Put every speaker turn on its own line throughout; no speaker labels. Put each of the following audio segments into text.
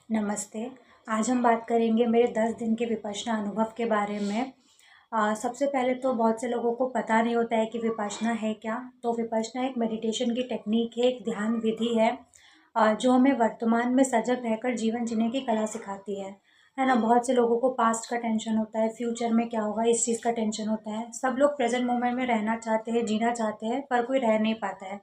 नमस्ते। आज हम बात करेंगे मेरे 10 दिन के विपश्यना अनुभव के बारे में। सबसे पहले तो बहुत से लोगों को पता नहीं होता है कि विपश्यना है क्या? तो विपश्यना एक मेडिटेशन की टेक्नीक है, एक ध्यान विधि है जो हमें वर्तमान में सजग रहकर जीवन जीने की कला सिखाती है ना? बहुत से लोगों को पास्ट का टेंशन होता है, फ्यूचर में क्या होगा इस चीज़ का टेंशन होता है। सब लोग प्रेज़ेंट मोमेंट में रहना चाहते हैं, जीना चाहते हैं, पर कोई रह नहीं पाता है।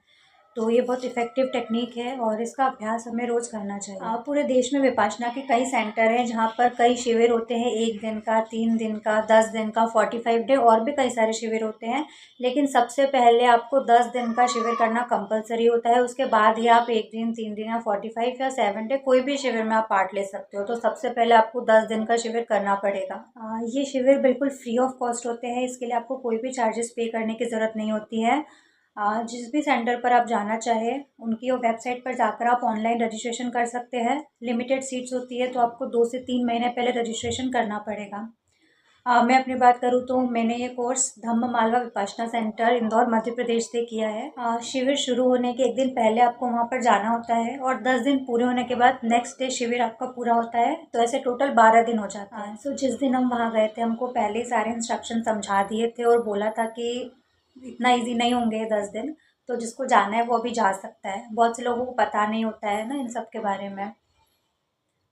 तो ये बहुत इफ़ेक्टिव टेक्नीक है और इसका अभ्यास हमें रोज़ करना चाहिए। पूरे देश में विपश्यना के कई सेंटर हैं जहाँ पर कई शिविर होते हैं, 1 दिन का, 3 दिन का, 10 दिन का, 45 डे और भी कई सारे शिविर होते हैं। लेकिन सबसे पहले आपको 10 दिन का शिविर करना कंपल्सरी होता है, उसके बाद ही आप 1 दिन, 3 दिन या 45 या 7 डे कोई भी शिविर में आप पार्ट ले सकते हो। तो सबसे पहले आपको 10 दिन का शिविर करना पड़ेगा। ये शिविर बिल्कुल फ्री ऑफ कॉस्ट होते हैं, इसके लिए आपको कोई भी चार्जेस पे करने की ज़रूरत नहीं होती है। जिस भी सेंटर पर आप जाना चाहें उनकी वेबसाइट पर जाकर आप ऑनलाइन रजिस्ट्रेशन कर सकते हैं। लिमिटेड सीट्स होती है तो आपको 2 से 3 महीने पहले रजिस्ट्रेशन करना पड़ेगा। मैं अपनी बात करूँ तो मैंने ये कोर्स धम्म मालवा विपश्यना सेंटर इंदौर मध्य प्रदेश से किया है। शिविर शुरू होने के 1 दिन पहले आपको वहाँ पर जाना होता है और 10 दिन पूरे होने के बाद नेक्स्ट डे शिविर आपका पूरा होता है, तो ऐसे टोटल 12 दिन हो जाता है। सो जिस दिन हम वहाँ गए थे हमको पहले ही सारे इंस्ट्रक्शन समझा दिए थे और बोला था कि इतना ईज़ी नहीं होंगे 10 दिन, तो जिसको जाना है वो अभी जा सकता है। बहुत से लोगों को पता नहीं होता है ना इन सब के बारे में।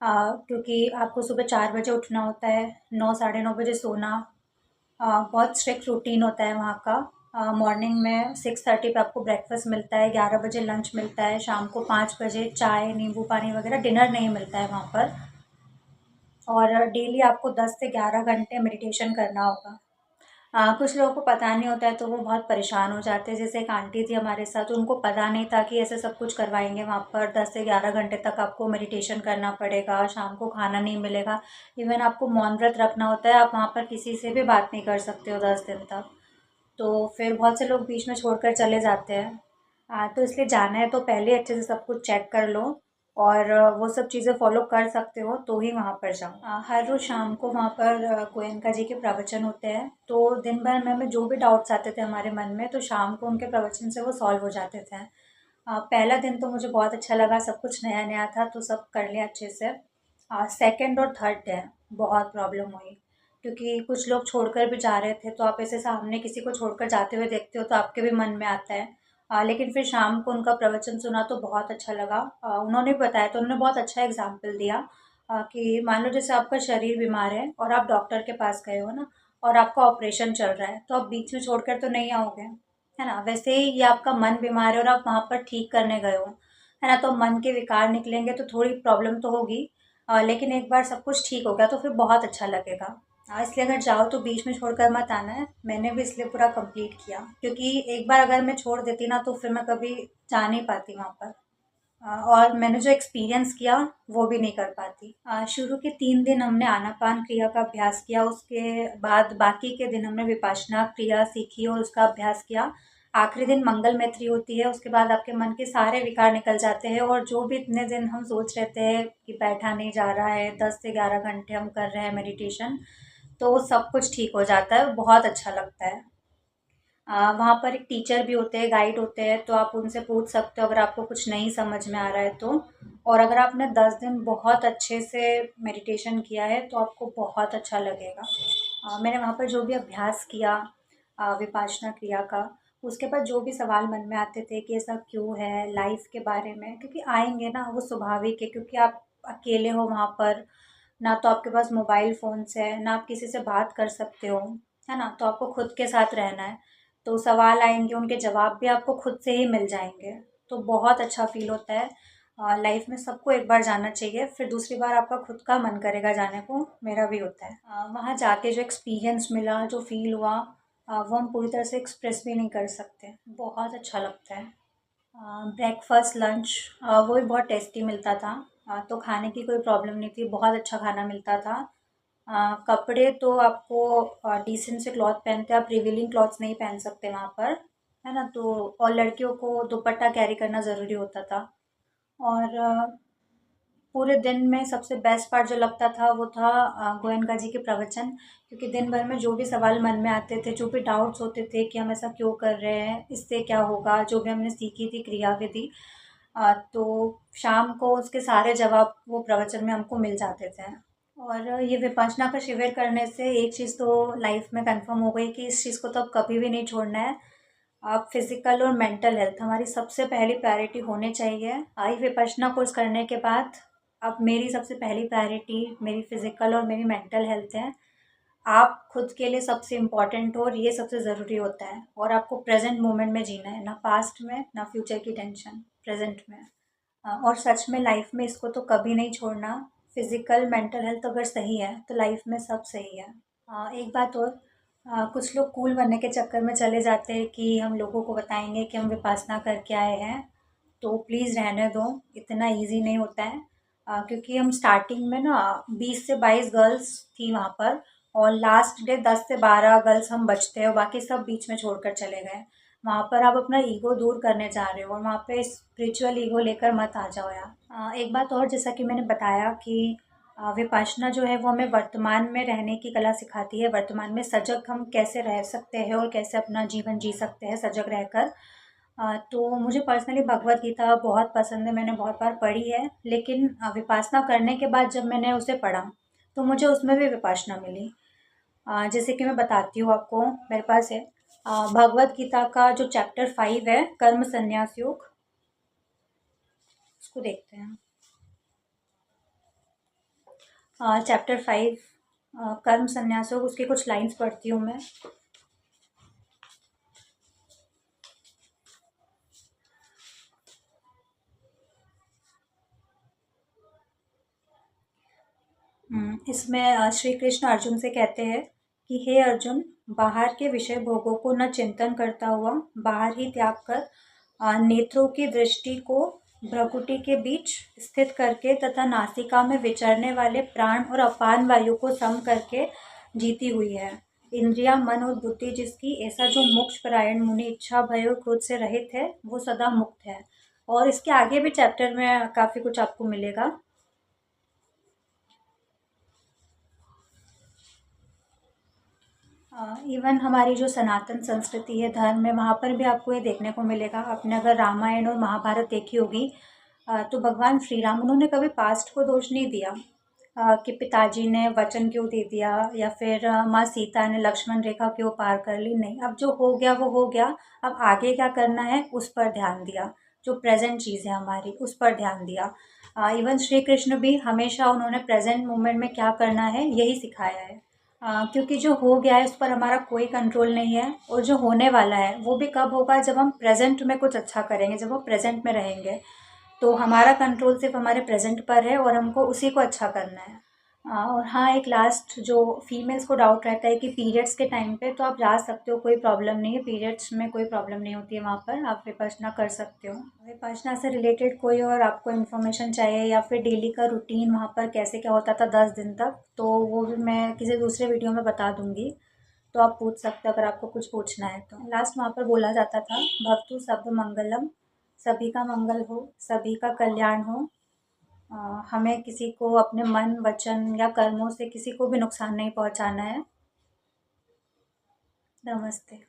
क्योंकि आपको सुबह 4 बजे उठना होता है, 9 साढ़े 9 बजे सोना। बहुत स्ट्रिक्ट रूटीन होता है वहाँ का। मॉर्निंग में 6:30 पे आपको ब्रेकफास्ट मिलता है, 11 बजे लंच मिलता है, शाम को 5 बजे चाय, नींबू पानी वगैरह डिनर नहीं मिलता है वहाँ पर। और डेली आपको 10 से 11 घंटे मेडिटेशन करना होगा। कुछ लोगों को पता नहीं होता है तो वो बहुत परेशान हो जाते हैं। जैसे एक आंटी थी हमारे साथ, उनको पता नहीं था कि ऐसे सब कुछ करवाएंगे वहाँ पर। 10 से 11 घंटे तक आपको मेडिटेशन करना पड़ेगा, शाम को खाना नहीं मिलेगा, इवन आपको मौन व्रत रखना होता है। आप वहाँ पर किसी से भी बात नहीं कर सकते हो 10 दिन तक। तो फिर बहुत से लोग बीच में छोड़कर चले जाते हैं। तो इसलिए जाना है तो पहले अच्छे से सब कुछ चेक कर लो और वो सब चीज़ें फॉलो कर सकते हो तो ही वहाँ पर जाओ। हर रोज़ शाम को वहाँ पर गोयनका जी के प्रवचन होते हैं, तो दिन भर में हमें जो भी डाउट्स आते थे हमारे मन में तो शाम को उनके प्रवचन से वो सॉल्व हो जाते थे। पहला दिन तो मुझे बहुत अच्छा लगा, सब कुछ नया नया था तो सब कर लिया अच्छे से। सेकंड और थर्ड डे बहुत प्रॉब्लम हुई, क्योंकि कुछ लोग छोड़कर भी जा रहे थे, तो आप ऐसे सामने किसी को छोड़कर जाते हुए देखते हो तो आपके भी मन में आता है। लेकिन फिर शाम को उनका प्रवचन सुना तो बहुत अच्छा लगा। उन्होंने बताया तो उन्होंने बहुत अच्छा एग्जाम्पल दिया कि मान लो जैसे आपका शरीर बीमार है और आप डॉक्टर के पास गए हो ना, और आपका ऑपरेशन चल रहा है तो आप बीच में छोड़कर तो नहीं आओगे, है ना? वैसे ही ये आपका मन बीमार है और आप वहाँ पर ठीक करने गए हो, है ना? तो मन के विकार निकलेंगे तो थोड़ी प्रॉब्लम तो होगी, लेकिन एक बार सब कुछ ठीक हो गया तो फिर बहुत अच्छा लगेगा। इसलिए अगर जाओ तो बीच में छोड़कर मत आना है। मैंने भी इसलिए पूरा कंप्लीट किया, क्योंकि एक बार अगर मैं छोड़ देती ना तो फिर मैं कभी जा नहीं पाती वहाँ पर। और मैंने जो एक्सपीरियंस किया वो भी नहीं कर पाती। शुरू के 3 दिन हमने आनापान क्रिया का अभ्यास किया, उसके बाद बाकी के दिन हमने विपश्यना क्रिया सीखी और उसका अभ्यास किया। आखिरी दिन मंगल मैत्री होती है, उसके बाद आपके मन के सारे विकार निकल जाते हैं और जो भी इतने दिन हम सोच रहे थे कि बैठा नहीं जा रहा है, 10 से 11 घंटे हम कर रहे हैं मेडिटेशन, तो सब कुछ ठीक हो जाता है, बहुत अच्छा लगता है। वहाँ पर एक टीचर भी होते हैं, गाइड होते हैं, तो आप उनसे पूछ सकते हो अगर आपको कुछ नहीं समझ में आ रहा है तो। और अगर आपने 10 दिन बहुत अच्छे से मेडिटेशन किया है तो आपको बहुत अच्छा लगेगा। मैंने वहाँ पर जो भी अभ्यास किया विपश्यना क्रिया का, उसके बाद जो भी सवाल मन में आते थे कि ऐसा क्यों है, लाइफ के बारे में, क्योंकि आएंगे ना, वो स्वाभाविक है, क्योंकि आप अकेले हो वहाँ पर, ना तो आपके पास मोबाइल फ़ोन्स है, ना आप किसी से बात कर सकते हो, है ना? तो आपको खुद के साथ रहना है। तो सवाल आएँगे, उनके जवाब भी आपको खुद से ही मिल जाएँगे, तो बहुत अच्छा फ़ील होता है। लाइफ में सबको एक बार जाना चाहिए, फिर दूसरी बार आपका खुद का मन करेगा जाने को, मेरा भी होता है। वहाँ जाके जो एक्सपीरियंस मिला, जो फ़ील हुआ, वो हम पूरी तरह से एक्सप्रेस भी नहीं कर सकते, बहुत अच्छा लगता है। ब्रेकफ़ास्ट, लंच वो भी बहुत टेस्टी मिलता था। तो खाने की कोई प्रॉब्लम नहीं थी, बहुत अच्छा खाना मिलता था। कपड़े तो आपको डिसेंट से क्लॉथ पहनते हैं, आप रिवीलिंग क्लॉथ्स नहीं पहन सकते वहाँ पर, है ना? तो और लड़कियों को दुपट्टा कैरी करना ज़रूरी होता था। और पूरे दिन में सबसे बेस्ट पार्ट जो लगता था वो था गोयनका जी के प्रवचन, क्योंकि दिन भर में जो भी सवाल मन में आते थे, जो भी डाउट्स होते थे कि हम ऐसा क्यों कर रहे हैं, इससे क्या होगा, जो भी हमने सीखी थी क्रिया विधि, तो शाम को उसके सारे जवाब वो प्रवचन में हमको मिल जाते थे। और ये विपश्यना का शिविर करने से एक चीज़ तो लाइफ में कंफर्म हो गई कि इस चीज़ को तो अब कभी भी नहीं छोड़ना है। आप फिज़िकल और मेंटल हेल्थ हमारी सबसे पहली प्रायोरिटी होनी चाहिए। आई विपश्यना कोर्स करने के बाद अब मेरी सबसे पहली प्रायोरिटी मेरी फिज़िकल और मेरी मेंटल हेल्थ है। आप खुद के लिए सबसे इम्पोर्टेंट हो और ये सबसे ज़रूरी होता है, और आपको प्रेजेंट मोमेंट में जीना है, ना पास्ट में ना फ्यूचर की टेंशन, प्रेजेंट में। और सच में लाइफ में इसको तो कभी नहीं छोड़ना। फिजिकल मेंटल हेल्थ अगर सही है तो लाइफ में सब सही है। एक बात और, कुछ लोग कूल बनने के चक्कर में चले जाते हैं कि हम लोगों को बताएंगे कि हम विपासना करके आए हैं, तो प्लीज़ रहने दो, इतना इजी नहीं होता है। क्योंकि हम स्टार्टिंग में ना 20 से 22 गर्ल्स थी वहाँ पर, और लास्ट डे 10 से 12 गर्ल्स हम बचते हैं और बाकी सब बीच में छोड़कर चले गए। वहाँ पर आप अपना ईगो दूर करने जा रहे हो और वहाँ पे स्पिरिचुअल ईगो लेकर मत आ जाओ यार। एक बात और, जैसा कि मैंने बताया कि विपासना जो है वो हमें वर्तमान में रहने की कला सिखाती है। वर्तमान में सजग हम कैसे रह सकते हैं और कैसे अपना जीवन जी सकते हैं सजग रहकर। तो मुझे पर्सनली भगवत गीता बहुत पसंद है, मैंने बहुत बार पढ़ी है। लेकिन विपासना करने के बाद जब मैंने उसे पढ़ा तो मुझे उसमें भी विपासना मिली। जैसे कि मैं बताती हूँ आपको, मेरे पास है भगवत गीता का जो चैप्टर 5 है, कर्म संन्यास योग, उसको देखते हैं। चैप्टर 5 कर्म संन्यास योग, उसकी कुछ लाइंस पढ़ती हूँ मैं। इसमें श्री कृष्ण अर्जुन से कहते हैं कि हे अर्जुन, बाहर के विषय भोगों को न चिंतन करता हुआ बाहर ही त्याग कर नेत्रों की दृष्टि को भ्रकुटी के बीच स्थित करके तथा नासिका में विचरने वाले प्राण और अपान वायु को सम करके जीती हुई है। इंद्रिया, मन और बुद्धि जिसकी, ऐसा जो मोक्ष परायण मुनि इच्छा भय और क्रोध से रहित है वो सदा मुक्त है। और इसके आगे भी चैप्टर में काफ़ी कुछ आपको मिलेगा। इवन हमारी जो सनातन संस्कृति है, धर्म है, वहाँ पर भी आपको ये देखने को मिलेगा। आपने अगर रामायण और महाभारत देखी होगी, तो भगवान श्री राम, उन्होंने कभी पास्ट को दोष नहीं दिया कि पिताजी ने वचन क्यों दे दिया, या फिर माँ सीता ने लक्ष्मण रेखा क्यों पार कर ली। नहीं, अब जो हो गया वो हो गया, अब आगे क्या करना है उस पर ध्यान दिया। जो प्रेजेंट चीज़ है हमारी, उस पर ध्यान दिया। इवन श्री कृष्ण भी हमेशा उन्होंने प्रेजेंट मोमेंट में क्या करना है यही सिखाया है। क्योंकि जो हो गया है उस पर हमारा कोई कंट्रोल नहीं है, और जो होने वाला है वो भी कब होगा, जब हम प्रेजेंट में कुछ अच्छा करेंगे, जब वो प्रेजेंट में रहेंगे। तो हमारा कंट्रोल सिर्फ हमारे प्रेजेंट पर है और हमको उसी को अच्छा करना है। और हाँ, एक लास्ट, जो फीमेल्स को डाउट रहता है कि पीरियड्स के टाइम पे तो आप जा सकते हो, कोई प्रॉब्लम नहीं है, पीरियड्स में कोई प्रॉब्लम नहीं होती है, वहाँ पर आप विपश्यना कर सकते हो। विपश्यना से रिलेटेड कोई और आपको इन्फॉर्मेशन चाहिए, या फिर डेली का रूटीन वहाँ पर कैसे क्या होता था 10 दिन तक, तो वो भी मैं किसी दूसरे वीडियो में बता दूँगी। तो आप पूछ सकते हो अगर आपको कुछ पूछना है तो। लास्ट वहाँ पर बोला जाता था, भवतु सब मंगलम, सभी का मंगल हो, सभी का कल्याण हो। हमें किसी को अपने मन, वचन या कर्मों से किसी को भी नुकसान नहीं पहुंचाना है। नमस्ते।